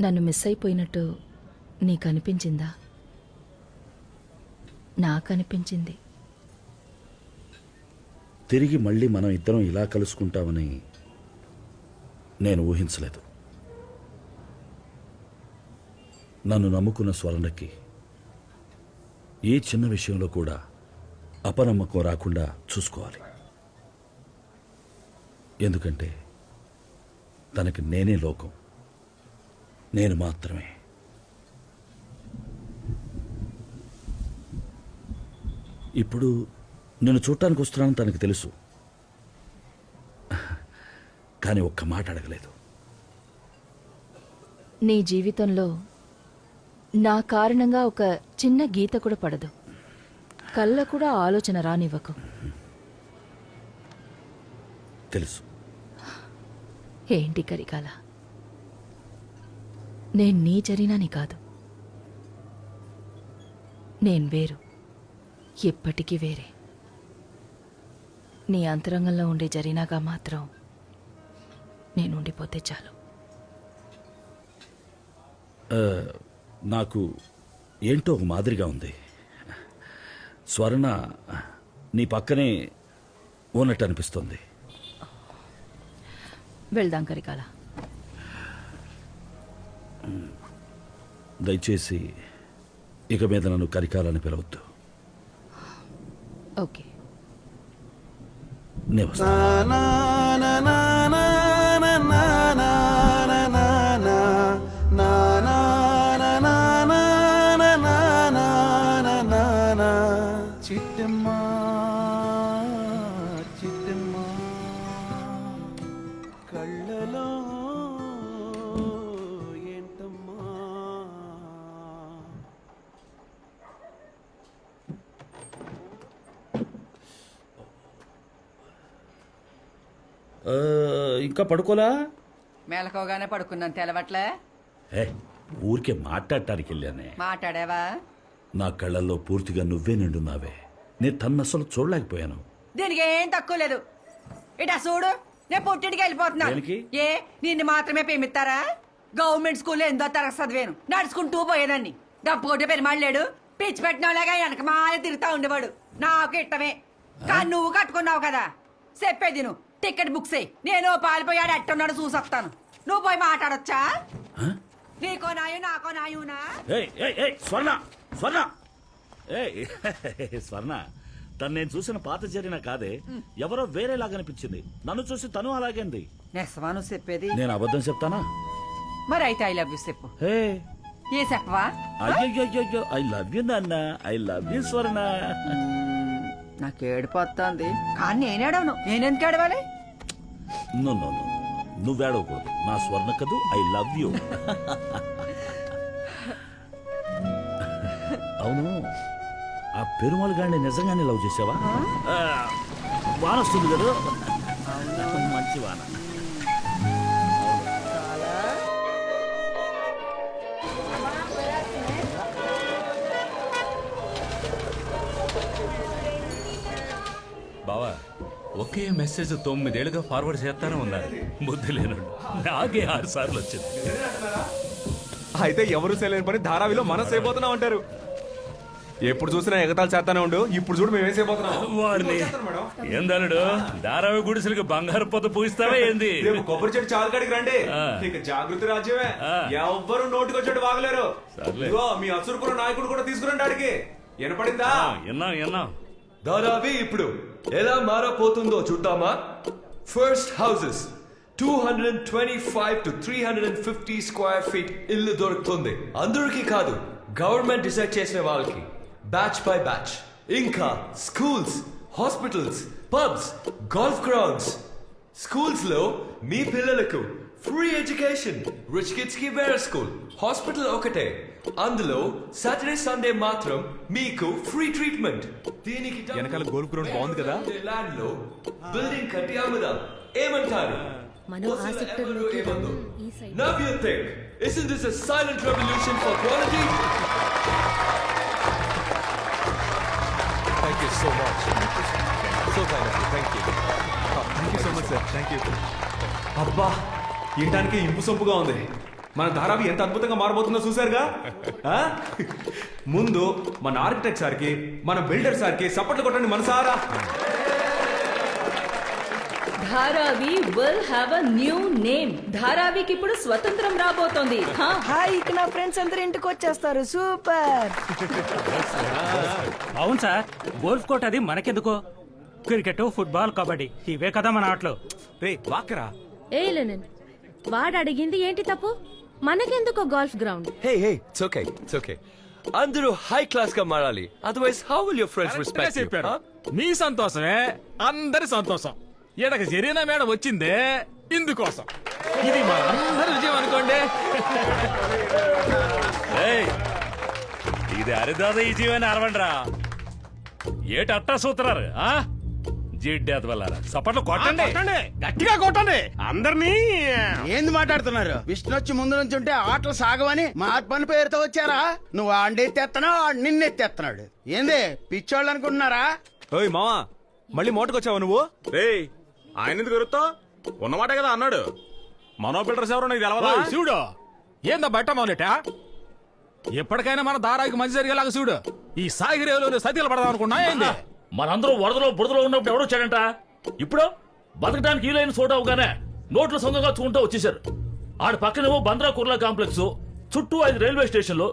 నన్ను మిస్ అయిపోయినట్టు నీకు అనిపించిందా? నాకనిపించింది. తిరిగి మళ్ళీ మనం ఇద్దరం ఇలా కలుసుకుంటామని నేను ఊహించలేదు. నన్ను నమ్ముకున్న స్వర్ణకి ఏ చిన్న విషయంలో కూడా అపనమ్మకం రాకుండా చూసుకోవాలి. ఎందుకంటే తనకి నేనే లోకం, నేను మాత్రమే. ఇప్పుడు నేను చూడటానికి వస్తున్నానని తనకు తెలుసు, కానీ ఒక్క మాట అడగలేదు. నీ జీవితంలో నా కారణంగా ఒక చిన్న గీత కూడా పడదు. కళ్ళ కూడా ఆలోచన రానివ్వకు. తెలుసు. ఏంటి కరికాల, నేను నీ జరీనాని కాదు. నేను వేరు, ఎప్పటికీ వేరే. నీ అంతరంగంలో ఉండే జరీనాగా మాత్రం నేను ఉండిపోతే చాలు. నాకు ఏంటో ఒక మాదిరిగా ఉంది. స్వర్ణ నీ పక్కనే ఉన్నట్టు అనిపిస్తుంది. వెళ్దాం కరికాల. దయచేసి ఇక మీద నన్ను కరికాలని పిలవద్దు. ఓకే. నే వస్తా. చిట్టమ్మా చిట్టమ్మా కళ్ళలో ఏంటమ్మా. ఇంకా పడుకోలా? మేలకోగానే పడుకున్నాను, తెలవట్లే. ఊరికే మాట్లాడటానికి వెళ్ళానే. మాట్లాడావా? నా కళ్ళల్లో పూర్తిగా నువ్వే నిండున్నావే. నేను తన్ను అసలు చూడలేకపోయాను. దీనికి ఏం తక్కువ లేదు. ఇటా చూడు, నేను పుట్టింటికి వెళ్ళిపోతున్నాను. దేనికి? ఏ నిన్ను మాత్రమే ప్రేమిస్తారా? గవర్నమెంట్ స్కూల్లో ఎంతో తరగతి చదివాను, నడుచుకుంటూ పోయేదాన్ని. డబ్బు కొట్టే పెరిమాడలేడు, పిచ్చి పెట్టినలాగా వెనక మాయ తిరుగుతా ఉండేవాడు. నాకు ఇట్టమే. కానీ నువ్వు కట్టుకున్నావు కదా, చెప్పేది నువ్వు టికెట్ బుక్ చేయి. నేను పారిపోయాడు ఎట్టున్నాడు చూసొస్తాను. నువ్వు పోయి మాట్లాడొచ్చా? నీకో నాయు నాకో నాయునా? స్వర్ణ స్వర్ణ స్వర్ణ తను నేను చూసిన పాత జరిగిన కాదే, ఎవరో వేరేలాగా అనిపించింది. నన్ను చూసి తను అలాగేంది. నెసవా నువ్వు చెప్పేది? నేను అబద్ధం చెప్తానా? మరి అయితే ఐ లవ్ యూ చెప్పు. ఏ చెప్పవా? అయ్యో ఐ లవ్ యూ నాన్న, ఐ లవ్ యూ స్వర్ణ. నాకు ఏడిపోతుంది, కానీ నేనేడవను. నేనెందుకు ఏడవాలి? నువ్వేడవకూడదు. నా స్వర్ణ కదూ, ఐ లవ్ యూ. అవును, ఆ పెరుమాళ్ గాడిని నిజంగానే లవ్ చేసావా? వాన వస్తుంది కదా, మంచి వాన. బావా, ఒకే మెసేజ్ 9 ఏళ్ళుగా ఫార్వర్డ్ చేస్తానే ఉన్నారు. బుద్ధి లేనుడు నాకే 6 సార్లు వచ్చింది. అయితే ఎవరు చేయలేని పని ధారావిలో మనం చేయబోతున్నాం అంటారు. ఎప్పుడు చూసినా ఎగతాలు చేస్తానే ఉండు. ఇప్పుడు చూడు మేమేం చేయబోతున్నాం. వాడిని ఏందలుడు, ధారావి గుడిసెలకి బంగారు పొద్దు పూయిస్తావా ఏంది? కొబ్బరి చెట్టు చాలు కాడికి రండి. ఇక జాగృతి రాజ్యమే. ఎవ్వరు నోటికొచ్చాడు వాగలేరు. మీ అసురుపురం నాయకుడు కూడా తీసుకురండి ఆడికి. వినపడిందా? విన్నాం. ధారావి ఇప్పుడు ఎలా మారపోతుందో చూద్దామా? First houses 225 to 350 square feet ఇల్లు దొరుకుతుంది. అందరికీ కాదు, గవర్నమెంట్ డిసైడ్ చేసిన వాళ్ళకి, బ్యాచ్ బై బ్యాచ్. ఇంకా schools, hospitals, pubs, golf grounds. Schools లో మీ పిల్లలకు ఫ్రీ ఎడ్యుకేషన్. రిచ్ కిడ్స్ కి వేరే స్కూల్. హాస్పిటల్ ఒకటే, అందులో సాటర్డే సండే మాత్రం మీకు ఫ్రీ ట్రీట్మెంట్. దీనికి వెనకాల గోల్ఫ్ గ్రౌండ్ బాగుంది కదా. ల్యాండ్ లో బిల్డింగ్ కట్టి అమ్ముదాం. ఏమంటారు? Now you think, isn't this a silent revolution for quality? Thank you so much. So kind of you. Thank you. Thank you so much, sir. Thank you. అబ్బా, ఇయడానికి ఇంపు సొంపుగా ఉంది. మన ధారావి ఎంత అద్భుతంగా మారబోతుందో చూసారుగా ఆ? ముందు మన ఆర్కిటెక్ట్ సార్కి మన బిల్డర్ సార్కి సపోర్ట్లు కొట్టండి మనసారా. Dharavi will have a new name. ధారావికి ఇప్పుడు స్వతంత్రం రాబోతోంది. హాయ్ ఇక నా ఫ్రెండ్స్ అందరు ఇంటికి వచ్చేస్తారు. సూపర్. అవును సార్, గోల్ఫ్ కోర్ట్ అది మనకెందుకో? క్రికెట్, ఫుట్బాల్, కబడ్డీ ఇవే కదా మన ఆటలు. రే వాకరా. ఏ లెనిన్, వాడు అడిగింది ఏంటి తప్పు? మనకెందుకో golf ground. Hey, it's okay. It's okay. అందరూ హై క్లాస్ గా మారాలి. Otherwise how will your friends respect you? చెప్పారు. మీ సంతోషమే అందరి సంతోషం. ఎడక జరీనా మేడం వచ్చిందే ఇందుకోసం. ఇది మా అందరి విజయం అనుకోండి. ఏయ్, ఇది అరిదాద ఈ జీవని అరవండ్రా. ఏటి అట్టా సూత్రారు జిడ్డేత వల్లారా. సపట్లు కొట్టండి. గట్టిగా కొట్టండి అందరినీ. ఏంది మాట్లాడుతున్నారు? విష్ణు వచ్చి ముందు నుంచి ఉంటే ఆటలు సాగవని మార్పని పేరుతో వచ్చారా? నువ్వు ఆండెత్తేస్తున్నావు, ఆడు నిన్నెత్తేస్తున్నాడు. ఏంది పిచ్చోళ్ళు అనుకుంటున్నారా? ఓయ్ మావా, మళ్ళీ మోటకొచ్చావా నువ్వు? రేయ్, ఆయన ఎందుకు ఎరుత్తావు? ఉన్నమాటే కదా అన్నాడు. మనో బిల్డర్స్ ఎవరో నీకు తెలవదా? చూడు ఏందా బట్ట మొదలెట. ఎప్పటికైనా మన దారాకి మంచి జరిగేలాగా చూడు. ఈ సాగిరేవులో సతిలు పడదాం అనుకున్నా ఏంది? మనందరూ వరదలో బురదలో ఉన్నప్పుడు ఎవడో వచ్చాడంట. ఇప్పుడు బతకడానికి ఈలైన చోట అవగానే నోట్లు సొంతంగా చూంటూ వచ్చేసారు. ఆడ పక్కనేమో బంద్రా కుర్లా కాంప్లెక్స్, చుట్టూ 5 రైల్వే స్టేషన్లు,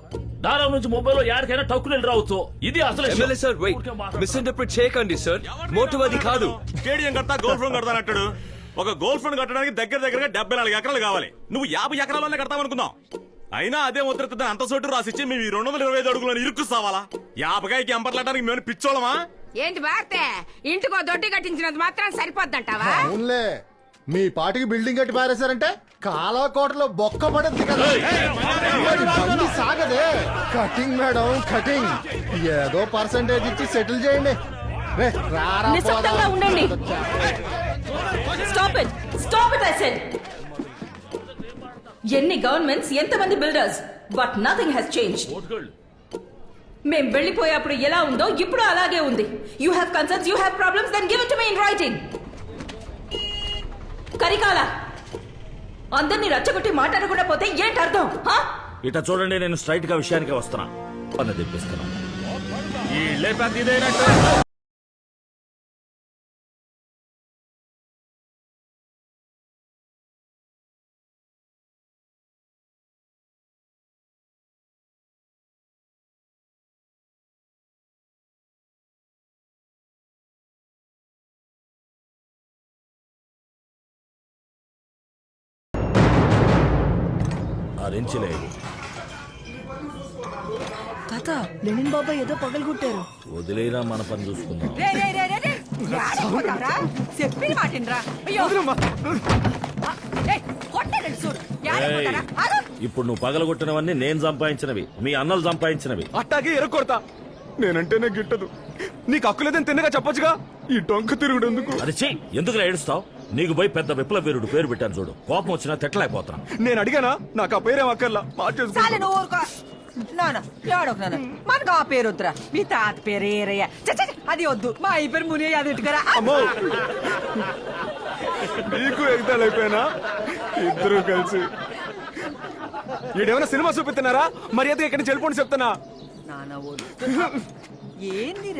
దారం నుంచి ముంబైలో యాడికైనా టక్కులు వెళ్ళి రావచ్చు. ఇది అసలు ఎమ్మెల్యే సార్ వెయిట్, మిస్ఇంటర్ప్రిట్ చేయకండి సార్. మోటువది కాదు. స్టేడియం కడతా గోల్ఫ్ రౌండ్ కడతానంటాడు. ఒక గోల్ఫ్ రౌండ్ కట్టడానికి దగ్గరగా 74 ఎకరాలు కావాలి. నువ్వు 50 ఎకరాలనే కడతామనుకుందాం. అయినా అదే ఉత్తర అంత చోటు రాసిచ్చి మేము 225 అడుగులను ఇరుక్కుస్తావాలా? 50కి ఎంపర్లాడడానికి మేము పిచ్చోళమా? ఏంటి వార్తే? ఇంటికో దొడ్డి కట్టించినంత మాత్రం సరిపోద్దంటావా? అవునులే, మీ పాటికి బిల్డింగ్ కట్టి పారేశారంటే కాలాకోటలో బొక్క పడద్ది కదా. బండి సాగదే. Cutting madam cutting. ఏదో పర్సంటేజ్ ఇచ్చి సెటిల్ చేయండి. రే, రారా నిశ్శబ్దంగా పోదాం. ఉండండి. Stop it, stop it I said. ఎన్ని గవర్నమెంట్స్, ఎంతమంది builders, but nothing has changed. మేం వెళ్ళిపోయేప్పుడు ఎలా ఉందో ఇప్పుడు అలాగే ఉంది. You have concerns, you have problems, then give it to me in writing. Karikala, అందరినీ రచ్చగొట్టి మాట్లాడకుండా పోతే ఏంటి అర్థం? ఇట చూడండి, నేను స్ట్రైట్ గా విషయానికి వస్తున్నా. పని తెప్పిస్తున్నా. ఇళ్ళే పెద్ద ఇదైనట్టు. రెంచిలే తాత, లెనిన్ బాబా ఏదో పగలగొట్టారు. వదిలేరా, మన పని చూసుకుందాం. చెప్పి మాటినరా. అయ్యో కొట్టారండి చూడు. ఇప్పుడు నువ్వు పగలగొట్టినవన్నీ నేను సంపాదించినవి, మీ అన్నలు సంపాదించినవి. అట్టాగే ఎరగొడతా. నేనంటేనే గిట్టదు. నీకు హక్కు లేదని తిన్నగా చెప్పొచ్చుగా. ఈ డొంక తిరుగుడు ఎందుకు? అది చెయ్యి. ఎందుకు ఏడుస్తావు? నీకు పోయి పెద్ద విప్లవ వీరుడు పేరు పెట్టాను చూడు. కోపం వచ్చినా తిట్టలేకపోతున్నా. నేను అడిగానా? నాకు ఆ పేరేం అక్కర్లా. చాలే నువ్వు ఊరుకో. నాన్న ఏడొక నాన్న, మనకు ఆ పేరు వద్దురా. మీ తాత పేరు ఏరయ్య. అది వద్దు. మా అయ్య పేరు ముని, అది ఇట్టుకరా. నీకు ఎగతాళైపోయినా ఇద్దరు కలిసి. ఈడేమైనా సినిమా చూపిస్తున్నారా? మర్యాద ఎక్కడి నుంచి వెళ్ళిపోండి చెప్తున్నా.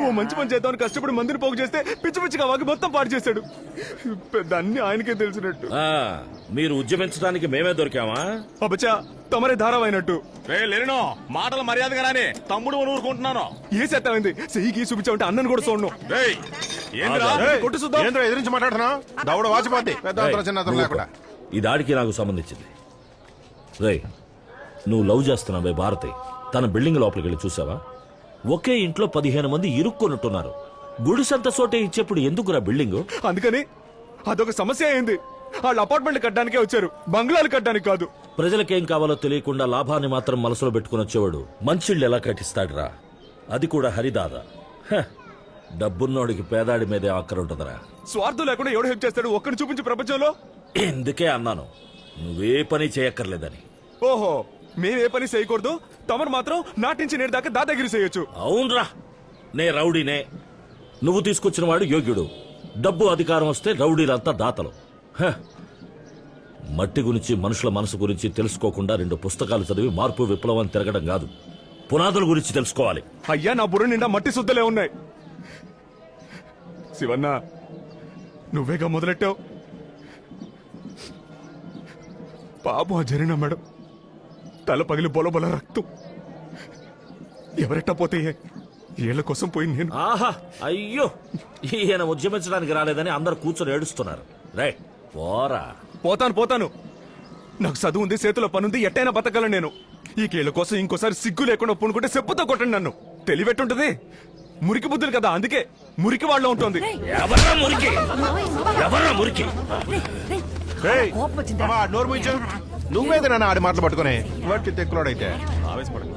ఓ మంచి పని చేద్దామని కష్టపడి మందిని పోగు చేస్తే పిచ్చి పిచ్చిగా వాకి మొత్తం పాడు చేశాడు. పెద్ద అన్ని ఆయనకే తెలిసినట్టు. మీరు ఉద్యమించడానికి మేమే దొరికామా? అబ్బచ్చా, తమరే ధారావైనట్టు. లేనో మాటల మర్యాదగా రాని తమ్ముడు ఊరుకుంటున్నాను. ఏ సెట్టమైంది? చెయ్యికి చూపించామంటే అన్నను కూడా చూడను. కొట్టు చూద్దాం. ఎదురించి మాట్లాడుతున్నా దౌడ వాచిపోద్ది. పెద్ద అంతరం చిన్న అంతరం లేకుండా. ఈ దాడికి నాకు సంబంధించింది. రే, నువ్వు లవ్ చేస్తున్నావే భారతి, తన బిల్డింగ్ లోపలికి వెళ్ళి చూసావా? ఒకే ఇంట్లో 15 మంది ఇరుక్కొనుట్టున్నారు. గుడిసంత చోటే ఇచ్చేప్పుడు ఎందుకురా బిల్డింగ్? అందుకని అదొక సమస్య అయింది. వాళ్ళు అపార్ట్మెంట్ కట్టడానికే వచ్చారు, బంగ్లాలు కట్టడానికి కాదు. ప్రజలకేం కావాలో తెలియకుండా లాభాన్ని మాత్రం మనసులో పెట్టుకుని వచ్చేవాడు మంచిళ్ళు ఎలా కట్టిస్తాడురా? అది కూడా హరిదాదా. డబ్బున్నోడికి పేదాడి మీదే ఆఖరు ఉంటుందిరా. స్వార్థం లేకుండా ఎవడు హెల్ప్ చేస్తాడు? ఒక్కడిని చూపించి ప్రపంచంలో. ఎందుకే అన్నాను నువ్వే పని చేయక్కర్లేదని. ఓహో, మేమే పని చేయకూడదు, తమరు మాత్రం నాటించి నేడు దాకా దాదాగిరి చేయొచ్చు. అవునరా, నే రౌడీనే. నువ్వు తీసుకొచ్చిన వాడు యోగ్యుడు. డబ్బు అధికారం వస్తే రౌడీలంతా దాతలు. మట్టి గురించి మనుషుల మనసు గురించి తెలుసుకోకుండా 2 పుస్తకాలు చదివి మార్పు విప్లవం తిరగడం కాదు, పునాదుల గురించి తెలుసుకోవాలి. అయ్యా నా బుర్ర నిండా మట్టి శుద్ధలే ఉన్నాయి. శివన్న నువ్వేగా మొదలెట్టావు. పాపం ఆ జరిగిన మేడం తల పగిలి బొల రక్తం ఎవరెట్టా పోతే ఏళ్ల కోసం పోయి నేను. ఆహా, అయ్యో, ఈయన ఉద్యమించడానికి రాలేదని అందరు కూర్చొని ఏడుస్తున్నారు. రైట్, పోరా. పోతాను. నాకు చదువు ఉంది, చేతిలో పనుంది, ఎట్టైనా బతకగలను నేను. ఈ కేళ్ల కోసం ఇంకోసారి సిగ్గు లేకుండా పూనుకుంటే చెప్పుతో కొట్టండి నన్ను. తెలివెట్టుంటది, మురికి బుద్ధులు కదా, అందుకే మురికి వాళ్ళ ఉంటుంది. ఎవర్రా మురికి? ఎవర్రా మురికి? కోపం వచ్చిందా? నువ్వేది నన్ను ఆడి మాటలు పట్టుకుని వాటి తెక్కులోడైతే ఆవేశపడకు.